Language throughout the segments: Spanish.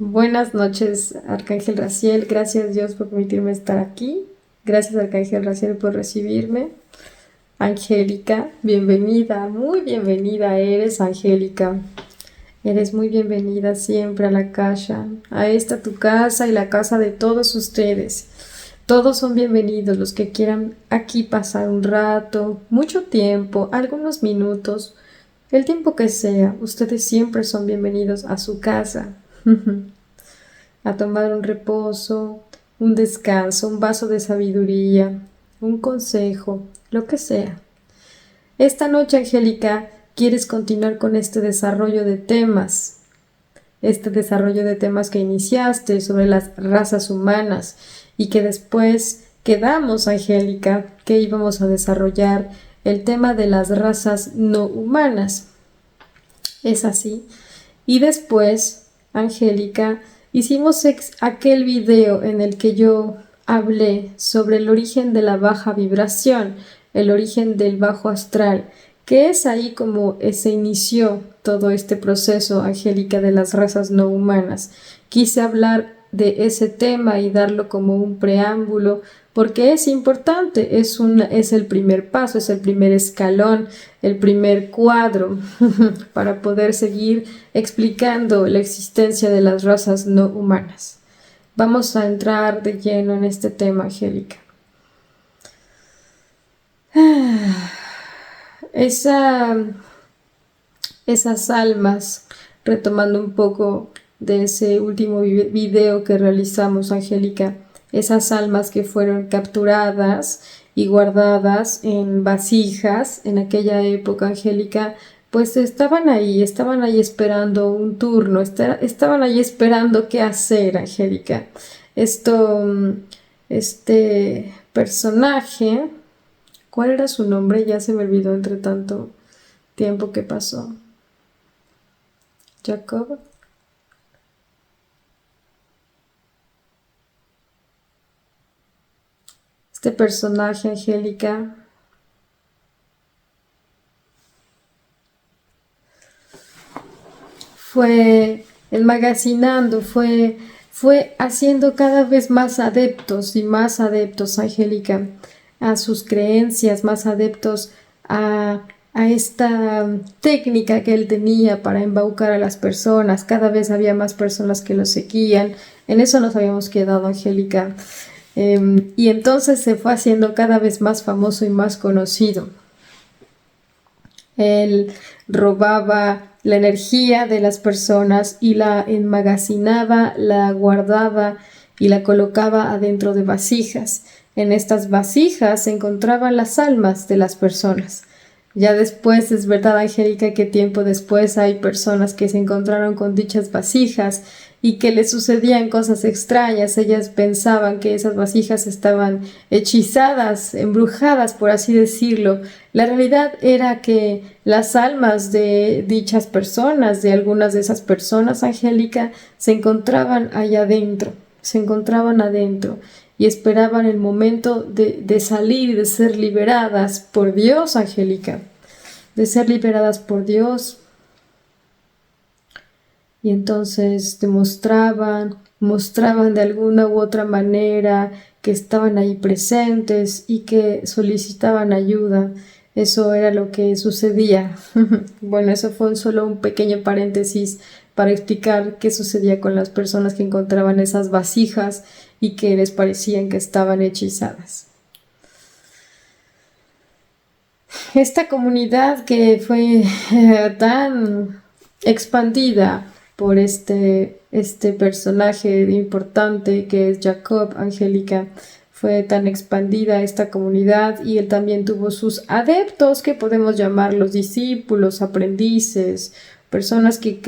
Buenas noches, Arcángel Raciel. Gracias Dios por permitirme estar aquí. Gracias, Arcángel Raciel, por recibirme. Angélica, bienvenida, muy bienvenida eres, Angélica. Eres muy bienvenida siempre a la casa, a esta tu casa y la casa de todos ustedes. Todos son bienvenidos los que quieran aquí pasar un rato, mucho tiempo, algunos minutos, el tiempo que sea. Ustedes siempre son bienvenidos a su casa. A tomar un reposo, un descanso, un vaso de sabiduría, un consejo, lo que sea. Esta noche, Angélica, quieres continuar con este desarrollo de temas que iniciaste sobre las razas humanas y que después quedamos, Angélica, que íbamos a desarrollar el tema de las razas no humanas. ¿Es así? Y después, Angélica, hicimos aquel video en el que yo hablé sobre el origen de la baja vibración, el origen del bajo astral, que es ahí como se inició todo este proceso, Angélica, de las razas no humanas. Quise hablar de ese tema y darlo como un preámbulo porque es importante, es el primer paso, es el primer escalón, el primer cuadro para poder seguir explicando la existencia de las razas no humanas. Vamos a entrar de lleno en este tema, Angélica. Esas almas, retomando un poco de ese último video que realizamos, Angélica, esas almas que fueron capturadas y guardadas en vasijas en aquella época, Angélica, pues estaban ahí esperando un turno, estaban ahí esperando qué hacer, Angélica. Este personaje, ¿cuál era su nombre? Ya se me olvidó entre tanto tiempo que pasó. Jacob. Este personaje, Angélica, fue enmagazinando, fue haciendo cada vez más adeptos y más adeptos, Angélica, a sus creencias, más adeptos a esta técnica que él tenía para embaucar a las personas. Cada vez había más personas que lo seguían. En eso nos habíamos quedado, Angélica. Y entonces se fue haciendo cada vez más famoso y más conocido. Él robaba la energía de las personas y la enmagazinaba, la guardaba y la colocaba adentro de vasijas. En estas vasijas se encontraban las almas de las personas. Ya después, es verdad, Angélica, que tiempo después hay personas que se encontraron con dichas vasijas y que les sucedían cosas extrañas. Ellas pensaban que esas vasijas estaban hechizadas, embrujadas, por así decirlo. La realidad era que las almas de dichas personas, de algunas de esas personas, Angélica, se encontraban allá adentro, se encontraban adentro y esperaban el momento de salir y de ser liberadas por Dios, Angélica, de ser liberadas por Dios. Y entonces mostraban de alguna u otra manera que estaban ahí presentes y que solicitaban ayuda. Eso era lo que sucedía. Bueno, eso fue solo un pequeño paréntesis para explicar qué sucedía con las personas que encontraban esas vasijas y que les parecían que estaban hechizadas. Esta comunidad que fue tan expandida por este personaje importante que es Jacob, Angélica, fue tan expandida esta comunidad y él también tuvo sus adeptos, que podemos llamar los discípulos, aprendices, personas que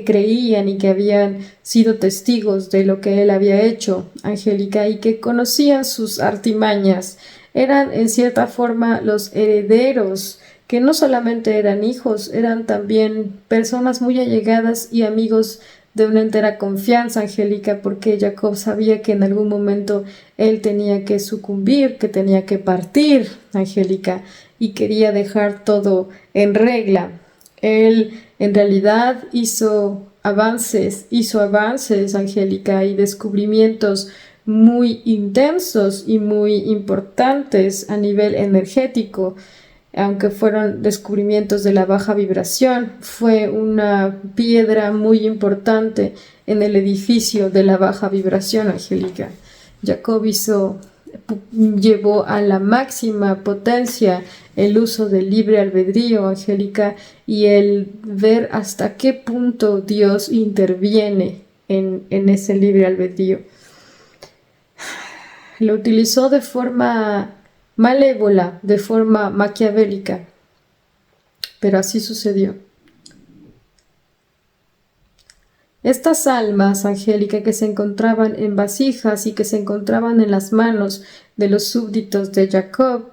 creían y que habían sido testigos de lo que él había hecho, Angélica, y que conocían sus artimañas. Eran en cierta forma los herederos, que no solamente eran hijos, eran también personas muy allegadas y amigos de una entera confianza, Angélica, porque Jacob sabía que en algún momento él tenía que sucumbir, que tenía que partir, Angélica, y quería dejar todo en regla. Él en realidad hizo hizo avances, Angélica, y descubrimientos muy intensos y muy importantes a nivel energético, aunque fueron descubrimientos de la baja vibración. Fue una piedra muy importante en el edificio de la baja vibración, Angélica. Jacob llevó a la máxima potencia el uso del libre albedrío, Angélica, y el ver hasta qué punto Dios interviene en ese libre albedrío. Lo utilizó de forma malévola, de forma maquiavélica, pero así sucedió. Estas almas, Angélica, que se encontraban en vasijas y que se encontraban en las manos de los súbditos de Jacob,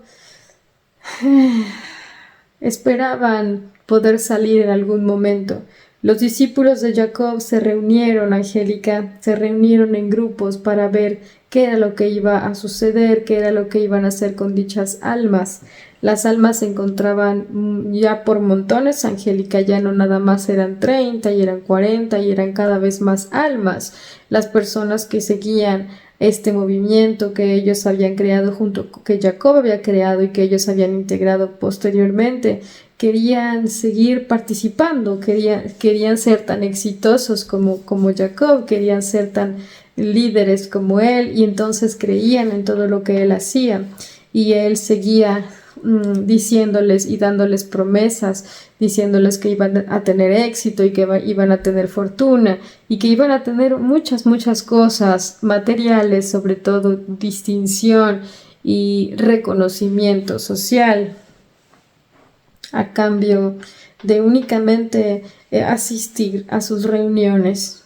esperaban poder salir en algún momento. Los discípulos de Jacob se reunieron, Angélica, se reunieron en grupos para ver qué era lo que iba a suceder, qué era lo que iban a hacer con dichas almas. Las almas se encontraban ya por montones, Angélica, ya no nada más eran 30 y eran 40 y eran cada vez más almas. Las personas que seguían este movimiento que ellos habían creado que Jacob había creado y que ellos habían integrado posteriormente, querían seguir participando, querían ser tan exitosos como Jacob, querían ser tan líderes como él, y entonces creían en todo lo que él hacía, y él seguía diciéndoles y dándoles promesas, diciéndoles que iban a tener éxito y que iban a tener fortuna y que iban a tener muchas cosas materiales, sobre todo distinción y reconocimiento social, a cambio de únicamente asistir a sus reuniones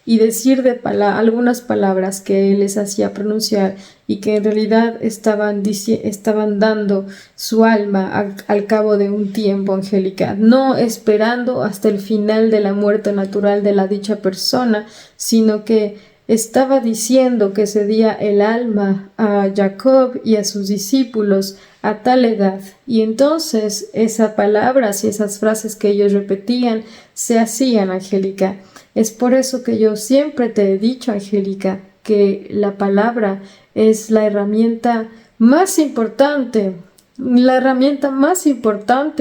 y decir algunas palabras que él les hacía pronunciar y que en realidad estaban dando su alma al cabo de un tiempo, Angélica, no esperando hasta el final de la muerte natural de la dicha persona, sino que estaba diciendo que cedía el alma a Jacob y a sus discípulos a tal edad, y entonces esas palabras y esas frases que ellos repetían se hacían, Angélica. Es por eso que yo siempre te he dicho, Angélica, que la palabra es la herramienta más importante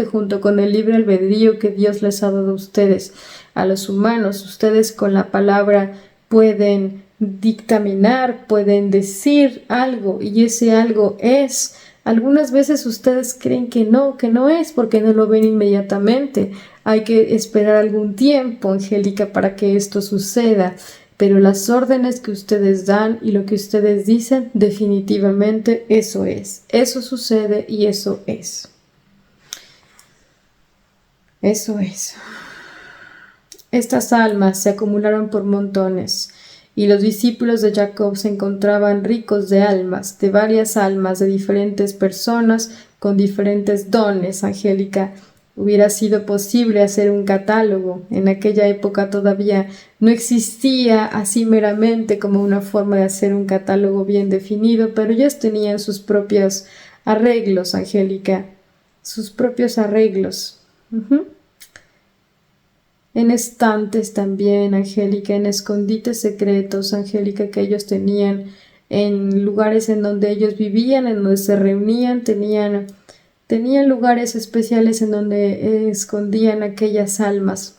junto con el libre albedrío que Dios les ha dado a ustedes, a los humanos. Ustedes con la palabra pueden dictaminar, pueden decir algo, y ese algo es. Algunas veces ustedes creen que no es, porque no lo ven inmediatamente. Hay que esperar algún tiempo, Angélica, para que esto suceda. Pero las órdenes que ustedes dan y lo que ustedes dicen, definitivamente eso es. Eso sucede y eso es. Eso es. Estas almas se acumularon por montones, y los discípulos de Jacob se encontraban ricos de almas, de varias almas, de diferentes personas, con diferentes dones, Angélica. Hubiera sido posible hacer un catálogo. En aquella época todavía no existía así meramente como una forma de hacer un catálogo bien definido, pero ellos tenían sus propios arreglos, Angélica, sus propios arreglos. En estantes también, Angélica, en escondites secretos, Angélica, que ellos tenían en lugares en donde ellos vivían, en donde se reunían, tenían lugares especiales en donde escondían aquellas almas.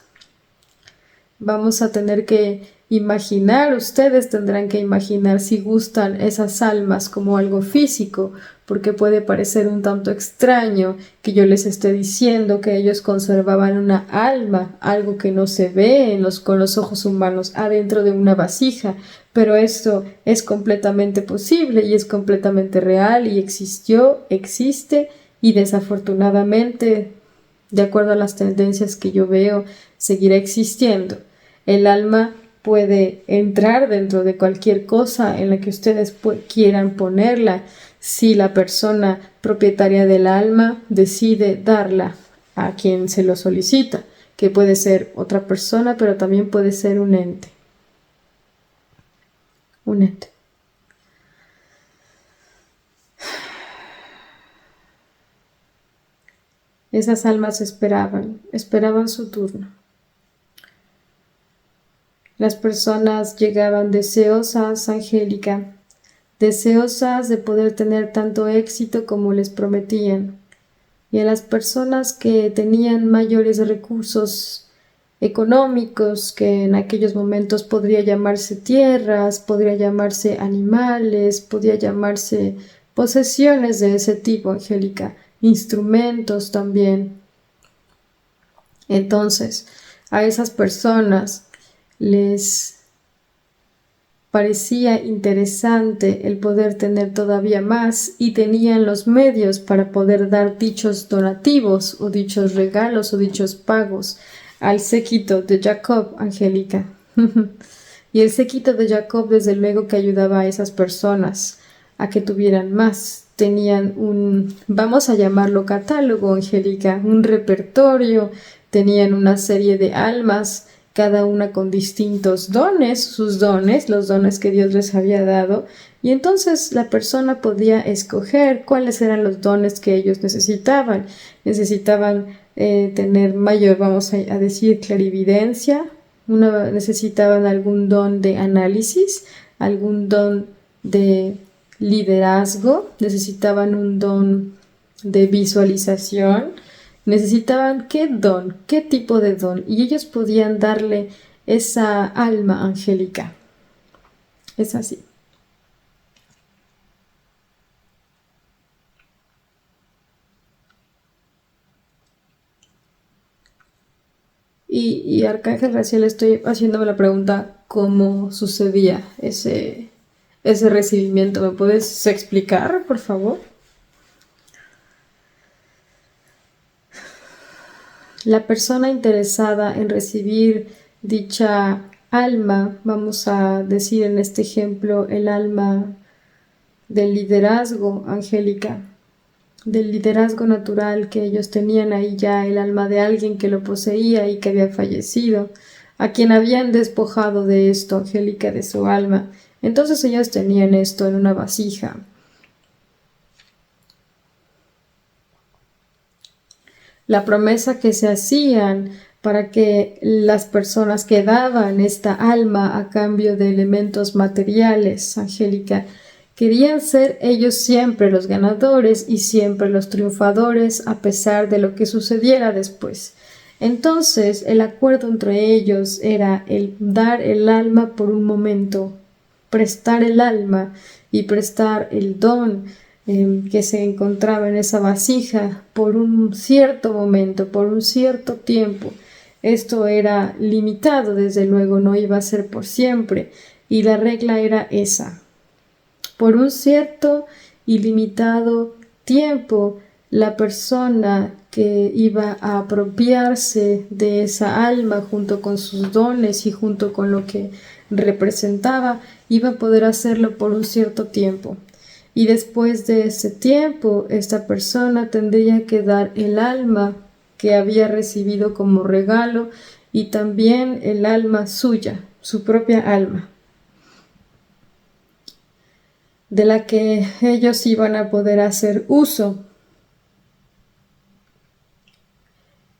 Vamos a tener que imaginar, ustedes tendrán que imaginar, si gustan, esas almas como algo físico, porque puede parecer un tanto extraño que yo les esté diciendo que ellos conservaban una alma, algo que no se ve con los ojos humanos adentro de una vasija, pero esto es completamente posible y es completamente real, y existe, y desafortunadamente, de acuerdo a las tendencias que yo veo, seguirá existiendo. El alma puede entrar dentro de cualquier cosa en la que ustedes quieran ponerla, si la persona propietaria del alma decide darla a quien se lo solicita, que puede ser otra persona, pero también puede ser un ente. Un ente. Esas almas esperaban su turno. Las personas llegaban deseosas, Angélica, deseosas de poder tener tanto éxito como les prometían. Y a las personas que tenían mayores recursos económicos, que en aquellos momentos podría llamarse tierras, podría llamarse animales, podría llamarse posesiones de ese tipo, Angélica, instrumentos también. Entonces, a esas personas les parecía interesante el poder tener todavía más y tenían los medios para poder dar dichos donativos o dichos regalos o dichos pagos al séquito de Jacob, Angélica. Y el séquito de Jacob desde luego que ayudaba a esas personas a que tuvieran más. Tenían un, vamos a llamarlo catálogo, Angélica, un repertorio, tenían una serie de almas, cada una con distintos dones, sus dones, los dones que Dios les había dado, y entonces la persona podía escoger cuáles eran los dones que ellos necesitaban. Necesitaban tener mayor, vamos a decir, clarividencia, necesitaban algún don de análisis, algún don de liderazgo, necesitaban un don de visualización, necesitaban qué don, qué tipo de don, y ellos podían darle esa alma angélica. Es así. Y Arcángel Raciel, estoy haciéndome la pregunta, ¿cómo sucedía ese recibimiento? ¿Me puedes explicar, por favor? La persona interesada en recibir dicha alma, vamos a decir en este ejemplo el alma del liderazgo, Angélica, del liderazgo natural que ellos tenían ahí ya, el alma de alguien que lo poseía y que había fallecido, a quien habían despojado de esto, Angélica, de su alma. Entonces ellos tenían esto en una vasija. La promesa que se hacían para que las personas que daban esta alma a cambio de elementos materiales, Angélica, querían ser ellos siempre los ganadores y siempre los triunfadores a pesar de lo que sucediera después. Entonces el acuerdo entre ellos era el dar el alma por un momento, prestar el alma y prestar el don que se encontraba en esa vasija por un cierto momento, por un cierto tiempo. Esto era limitado, desde luego, no iba a ser por siempre, y la regla era esa. Por un cierto y limitado tiempo, la persona que iba a apropiarse de esa alma junto con sus dones y junto con lo que representaba, iba a poder hacerlo por un cierto tiempo. Y después de ese tiempo, esta persona tendría que dar el alma que había recibido como regalo y también el alma suya, su propia alma, de la que ellos iban a poder hacer uso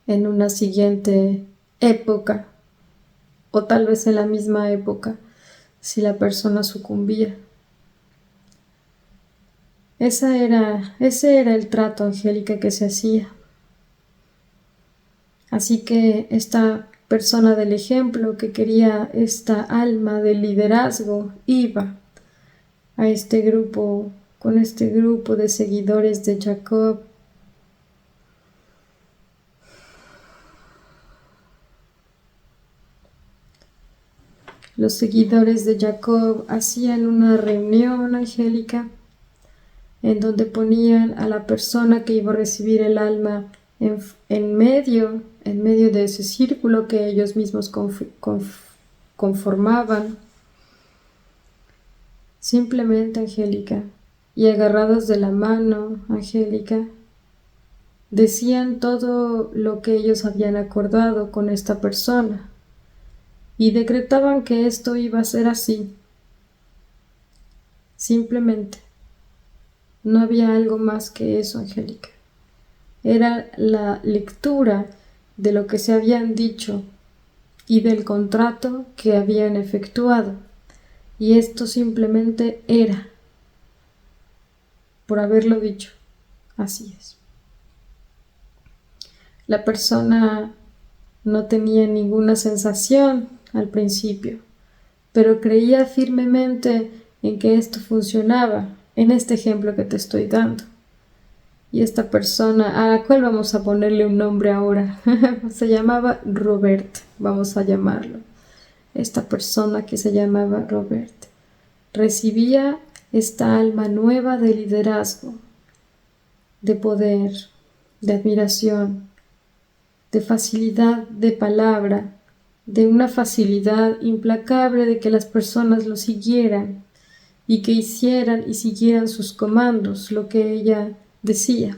en una siguiente época, o tal vez en la misma época, si la persona sucumbía. Ese era el trato, Angélica, que se hacía. Así que esta persona del ejemplo que quería esta alma de liderazgo iba a este grupo, con este grupo de seguidores de Jacob. Los seguidores de Jacob hacían una reunión, Angélica, en donde ponían a la persona que iba a recibir el alma en medio de ese círculo que ellos mismos conformaban. Simplemente, Angélica, y agarrados de la mano, Angélica, decían todo lo que ellos habían acordado con esta persona y decretaban que esto iba a ser así. Simplemente. No había algo más que eso, Angélica. Era la lectura de lo que se habían dicho y del contrato que habían efectuado. Y esto simplemente era, por haberlo dicho. Así es. La persona no tenía ninguna sensación al principio, pero creía firmemente en que esto funcionaba, en este ejemplo que te estoy dando. Y esta persona, a la cual vamos a ponerle un nombre ahora, se llamaba Robert, vamos a llamarlo. Esta persona que se llamaba Robert recibía esta alma nueva de liderazgo, de poder, de admiración, de facilidad de palabra, de una facilidad implacable de que las personas lo siguieran y que hicieran y siguieran sus comandos, lo que ella decía.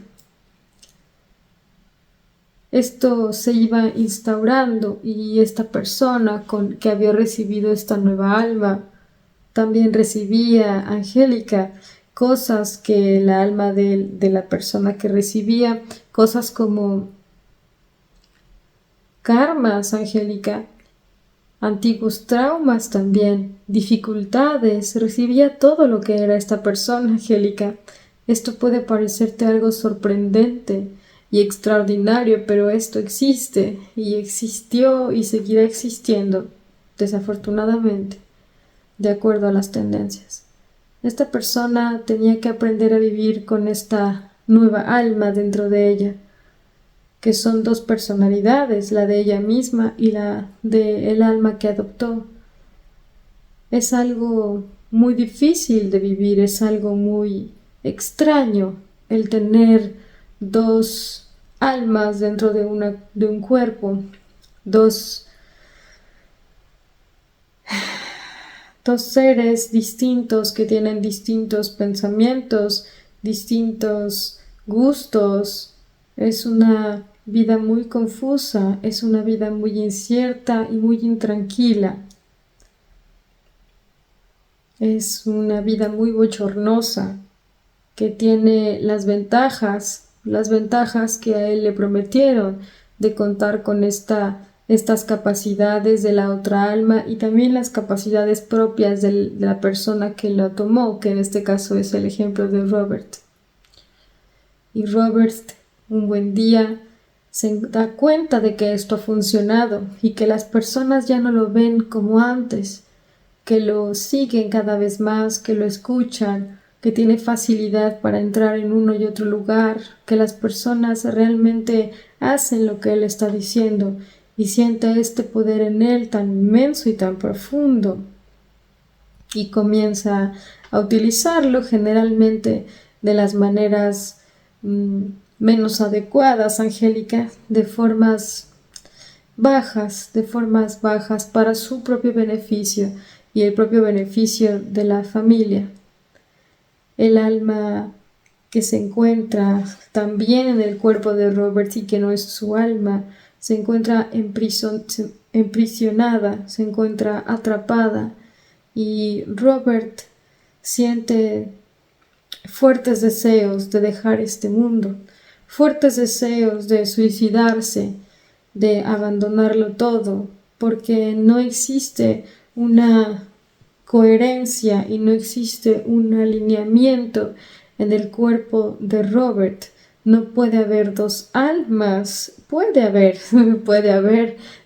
Esto se iba instaurando y esta persona que había recibido esta nueva alma también recibía, Angélica, cosas que la alma de la persona que recibía, cosas como karmas, Angélica, antiguos traumas también, dificultades, recibía todo lo que era esta persona, Angélica. Esto puede parecerte algo sorprendente y extraordinario, pero esto existe y existió y seguirá existiendo, desafortunadamente, de acuerdo a las tendencias. Esta persona tenía que aprender a vivir con esta nueva alma dentro de ella, que son dos personalidades, la de ella misma y la del alma que adoptó. Es algo muy difícil de vivir, es algo muy extraño el tener dos almas dentro de un cuerpo, dos seres distintos que tienen distintos pensamientos, distintos gustos. Es una vida muy confusa, es una vida muy incierta y muy intranquila. Es una vida muy bochornosa que tiene las ventajas que a él le prometieron de contar con estas capacidades de la otra alma y también las capacidades propias de la persona que lo tomó, que en este caso es el ejemplo de Robert. Y Robert, un buen día, se da cuenta de que esto ha funcionado y que las personas ya no lo ven como antes, que lo siguen cada vez más, que lo escuchan, que tiene facilidad para entrar en uno y otro lugar, que las personas realmente hacen lo que él está diciendo y siente este poder en él tan inmenso y tan profundo y comienza a utilizarlo generalmente de las maneras menos adecuadas, Angélica, de formas bajas para su propio beneficio y el propio beneficio de la familia. El alma que se encuentra también en el cuerpo de Robert y que no es su alma, se encuentra emprisionada, se encuentra atrapada y Robert siente fuertes deseos de dejar este mundo, fuertes deseos de suicidarse, de abandonarlo todo, porque no existe una coherencia y no existe un alineamiento en el cuerpo de Robert. No puede haber dos almas, puede haber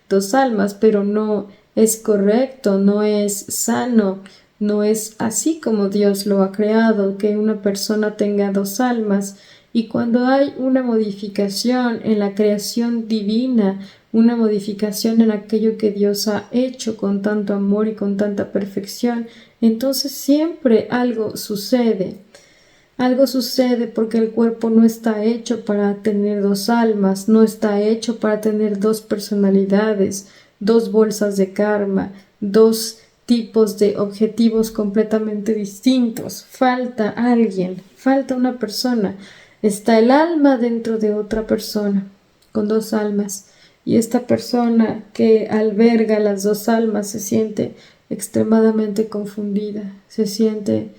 dos almas, pero no es correcto, no es sano, no es así como Dios lo ha creado, que una persona tenga dos almas. Y cuando hay una modificación en la creación divina, una modificación en aquello que Dios ha hecho con tanto amor y con tanta perfección, entonces siempre algo sucede. Algo sucede porque el cuerpo no está hecho para tener dos almas, no está hecho para tener dos personalidades, dos bolsas de karma, dos tipos de objetivos completamente distintos. Falta alguien, falta una persona. Está el alma dentro de otra persona, con dos almas. Y esta persona que alberga las dos almas se siente extremadamente confundida, se siente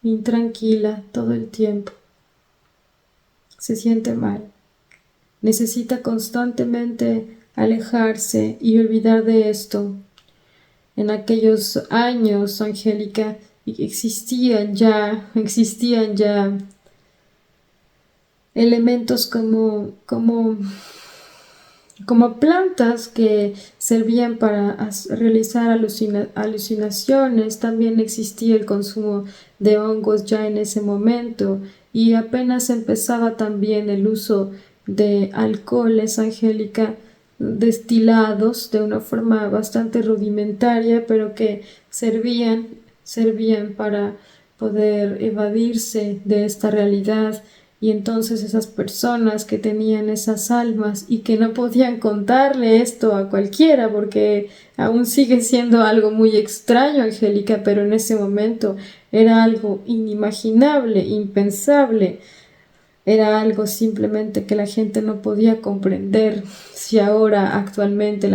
intranquila todo el tiempo, se siente mal. necesita constantemente alejarse y olvidar de esto. En aquellos años, Angélica, existían ya elementos como plantas que servían para realizar alucinaciones. También existía el consumo de hongos ya en ese momento, y apenas empezaba también el uso de alcoholes, Angélica, destilados de una forma bastante rudimentaria, pero que servían para poder evadirse de esta realidad. Y entonces esas personas que tenían esas almas y que no podían contarle esto a cualquiera, porque aún sigue siendo algo muy extraño, Angélica, pero en ese momento era algo inimaginable, impensable. Era algo simplemente que la gente no podía comprender. Si ahora actualmente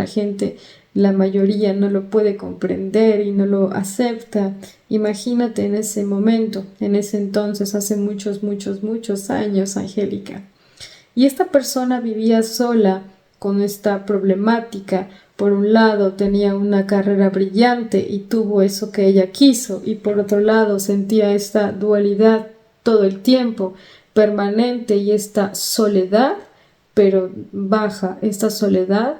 la mayoría no lo puede comprender y no lo acepta, imagínate en ese momento, en ese entonces, hace muchos, muchos, muchos años, Angélica. Y esta persona vivía sola con esta problemática. Por un lado tenía una carrera brillante y tuvo eso que ella quiso, y por otro lado sentía esta dualidad todo el tiempo, permanente, y esta soledad, pero baja, esta soledad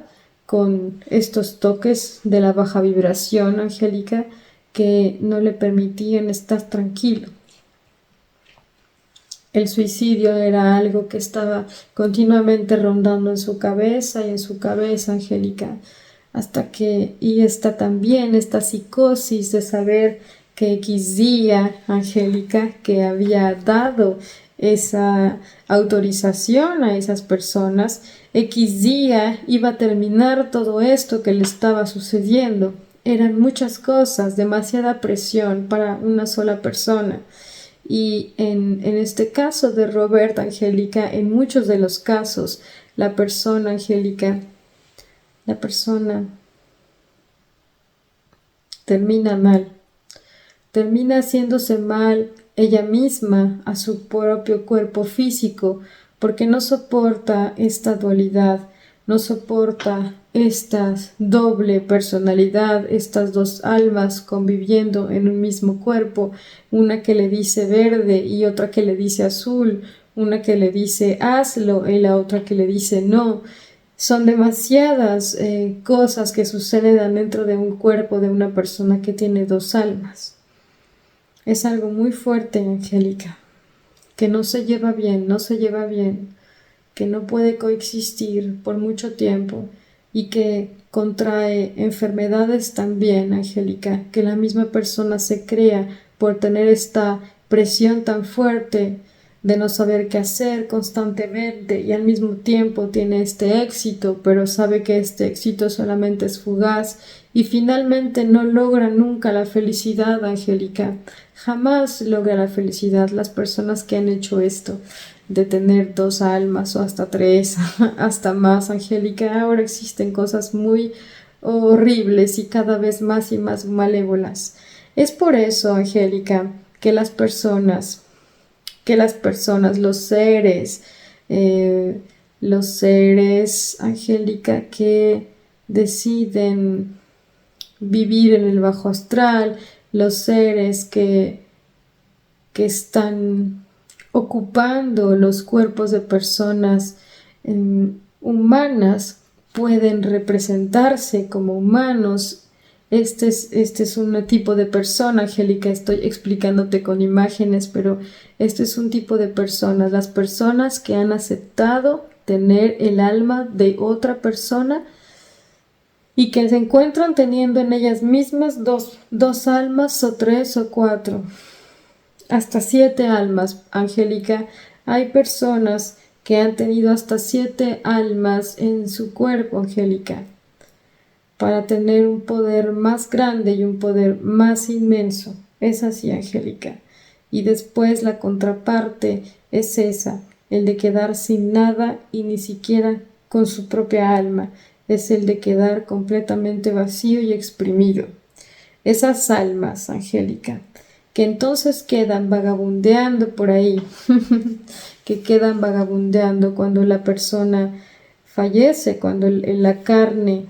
con estos toques de la baja vibración, Angélica, que no le permitían estar tranquilo. El suicidio era algo que estaba continuamente rondando en su cabeza y en su cabeza, Angélica, y está también esta psicosis de saber que X día, Angélica, que había dado esa autorización a esas personas, X día iba a terminar todo esto que le estaba sucediendo. Eran muchas cosas, demasiada presión para una sola persona. Y en este caso de Robert, Angélica, en muchos de los casos, la persona, Angélica, la persona termina mal, termina haciéndose mal ella misma a su propio cuerpo físico, porque no soporta esta dualidad, no soporta esta doble personalidad, estas dos almas conviviendo en un mismo cuerpo, una que le dice verde y otra que le dice azul, una que le dice hazlo y la otra que le dice no. Son demasiadas cosas que suceden dentro de un cuerpo de una persona que tiene dos almas. Es algo muy fuerte, Angélica, que no se lleva bien, que no puede coexistir por mucho tiempo y que contrae enfermedades también, Angélica, que la misma persona se crea por tener esta presión tan fuerte de no saber qué hacer constantemente, y al mismo tiempo tiene este éxito, pero sabe que este éxito solamente es fugaz y finalmente no logra nunca la felicidad, Angélica. Jamás logra la felicidad las personas que han hecho esto de tener dos almas o hasta tres, hasta más, Angélica. Ahora existen cosas muy horribles y cada vez más y más malévolas. Es por eso, Angélica, que las personas, los seres, Angélica, que deciden vivir en el bajo astral, los seres que están ocupando los cuerpos de personas humanas, pueden representarse como humanos. Este es un tipo de persona, Angélica, estoy explicándote con imágenes, pero este es un tipo de personas, las personas que han aceptado tener el alma de otra persona y que se encuentran teniendo en ellas mismas dos almas o tres o cuatro, hasta 7 almas, Angélica. Hay personas que han tenido hasta 7 almas en su cuerpo, Angélica, para tener un poder más grande y un poder más inmenso. Es así, Angélica. Y después la contraparte es esa, el de quedar sin nada y ni siquiera con su propia alma. Es el de quedar completamente vacío y exprimido. Esas almas, Angélica, que entonces quedan vagabundeando por ahí, que quedan vagabundeando cuando la persona fallece, cuando la carne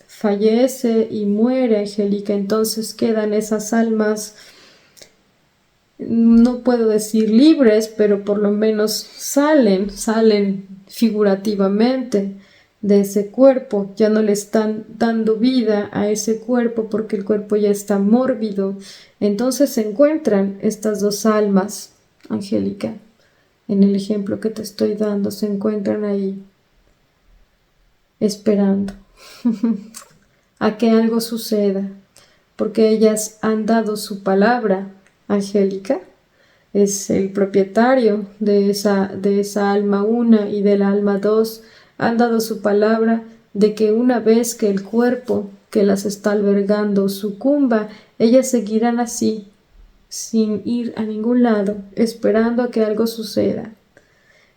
fallece y muere, Angélica, entonces quedan esas almas, no puedo decir libres, pero por lo menos salen figurativamente de ese cuerpo, ya no le están dando vida a ese cuerpo porque el cuerpo ya está mórbido. Entonces se encuentran estas dos almas, Angélica, en el ejemplo que te estoy dando, se encuentran ahí esperando a que algo suceda, porque ellas han dado su palabra. Angélica es el propietario de esa alma una y del alma dos, han dado su palabra de que una vez que el cuerpo que las está albergando sucumba, ellas seguirán así, sin ir a ningún lado, esperando a que algo suceda,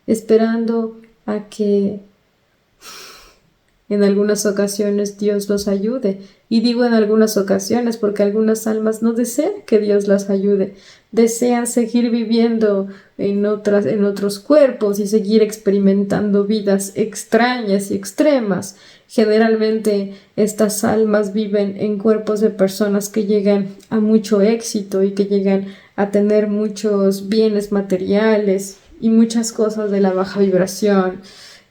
esperando a que en algunas ocasiones Dios los ayude. Y digo en algunas ocasiones porque algunas almas no desean que Dios las ayude. Desean seguir viviendo en otros cuerpos y seguir experimentando vidas extrañas y extremas. Generalmente estas almas viven en cuerpos de personas que llegan a mucho éxito y que llegan a tener muchos bienes materiales y muchas cosas de la baja vibración,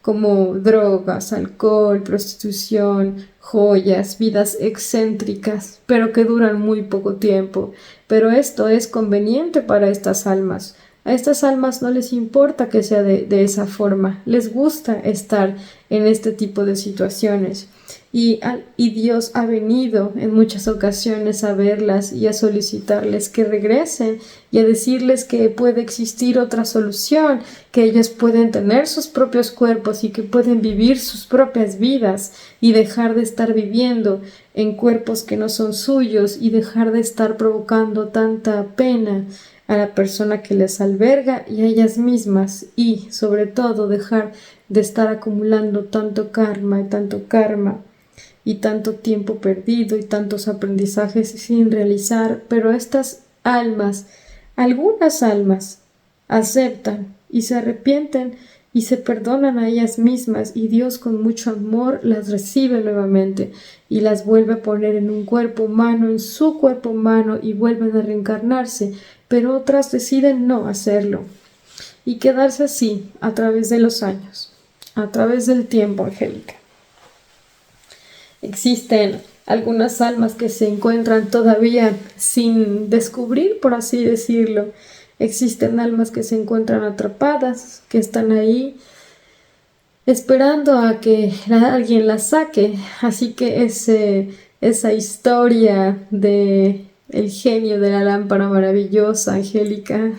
como drogas, alcohol, prostitución, joyas, vidas excéntricas, pero que duran muy poco tiempo. Pero esto es conveniente para estas almas. A estas almas no les importa que sea de esa forma, les gusta estar en este tipo de situaciones. Y Dios ha venido en muchas ocasiones a verlas y a solicitarles que regresen y a decirles que puede existir otra solución, que ellos pueden tener sus propios cuerpos y que pueden vivir sus propias vidas y dejar de estar viviendo en cuerpos que no son suyos y dejar de estar provocando tanta pena a la persona que les alberga y a ellas mismas, y sobre todo dejar de estar acumulando tanto karma y tanto tiempo perdido y tantos aprendizajes sin realizar. Pero estas almas, algunas almas, aceptan y se arrepienten y se perdonan a ellas mismas, y Dios con mucho amor las recibe nuevamente y las vuelve a poner en un cuerpo humano, en su cuerpo humano, y vuelven a reencarnarse. Pero otras deciden no hacerlo y quedarse así a través de los años, a través del tiempo, Angélica. Existen algunas almas que se encuentran todavía sin descubrir, por así decirlo. Existen almas que se encuentran atrapadas, que están ahí esperando a que alguien las saque. Así que esa historia de el genio de la lámpara maravillosa, Angélica,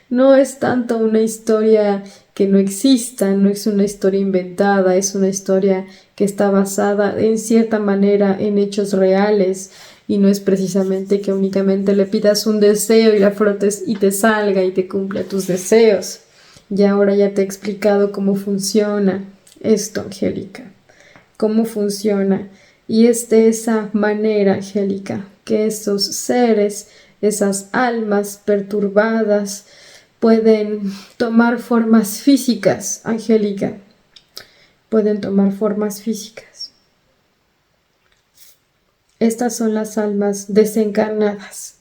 no es tanto una historia que no exista, no es una historia inventada, es una historia que está basada en cierta manera en hechos reales, y no es precisamente que únicamente le pidas un deseo y la frotes y te salga y te cumpla tus deseos. Y ahora ya te he explicado cómo funciona esto, Angélica, cómo funciona, y es de esa manera, Angélica, que esos seres, esas almas perturbadas, pueden tomar formas físicas, Angélica, pueden tomar formas físicas. Estas son las almas desencarnadas.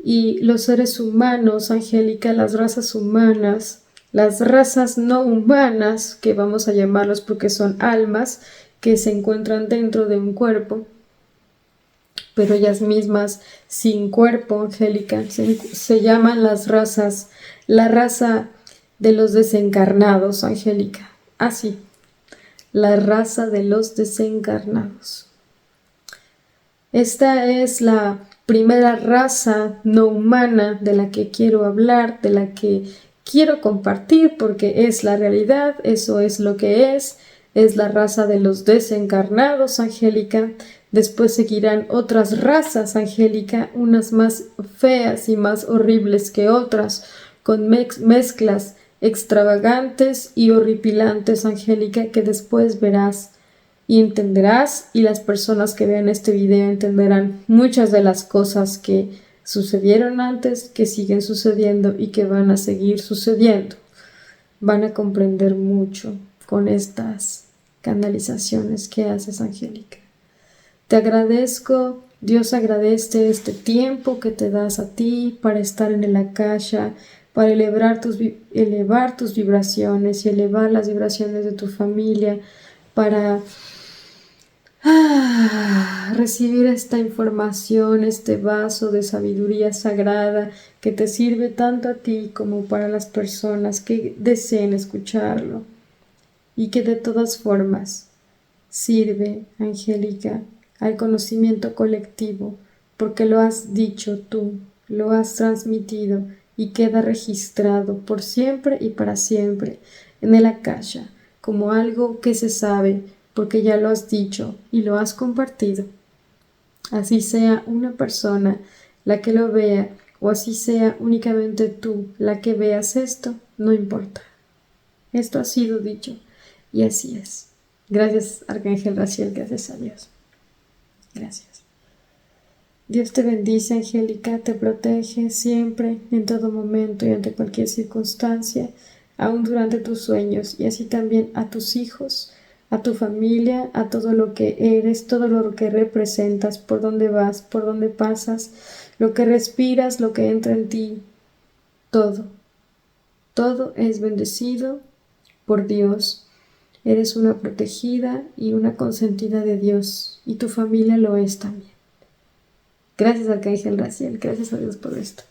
Y los seres humanos, Angélica, las razas humanas, las razas no humanas, que vamos a llamarlos porque son almas que se encuentran dentro de un cuerpo, pero ellas mismas sin cuerpo, Angélica, se llaman las razas, la raza de los desencarnados, Angélica. Así, la raza de los desencarnados. Esta es la primera raza no humana de la que quiero hablar, de la que quiero compartir, porque es la realidad, eso es lo que es la raza de los desencarnados, Angélica. Después seguirán otras razas, Angélica, unas más feas y más horribles que otras, con mezclas extravagantes y horripilantes, Angélica, que después verás y entenderás, y las personas que vean este video entenderán muchas de las cosas que sucedieron antes, que siguen sucediendo y que van a seguir sucediendo. Van a comprender mucho con estas canalizaciones que haces, Angélica. Te agradezco, Dios agradece este tiempo que te das a ti para estar en el Akasha, para elevar tus vibraciones y elevar las vibraciones de tu familia, para recibir esta información, este vaso de sabiduría sagrada que te sirve tanto a ti como para las personas que deseen escucharlo, y que de todas formas sirve, Angélica, al conocimiento colectivo, porque lo has dicho tú, lo has transmitido y queda registrado por siempre y para siempre en el Akasha como algo que se sabe, porque ya lo has dicho y lo has compartido. Así sea una persona la que lo vea o así sea únicamente tú la que veas esto, no importa. Esto ha sido dicho y así es. Gracias, Arcángel Raziel, gracias a Dios. Gracias. Dios te bendice, Angélica, te protege siempre, en todo momento y ante cualquier circunstancia, aún durante tus sueños, y así también a tus hijos, a tu familia, a todo lo que eres, todo lo que representas, por donde vas, por donde pasas, lo que respiras, lo que entra en ti, todo. Todo es bendecido por Dios. Eres una protegida y una consentida de Dios, y tu familia lo es también. Gracias, Arcángel Raziel, gracias a Dios por esto.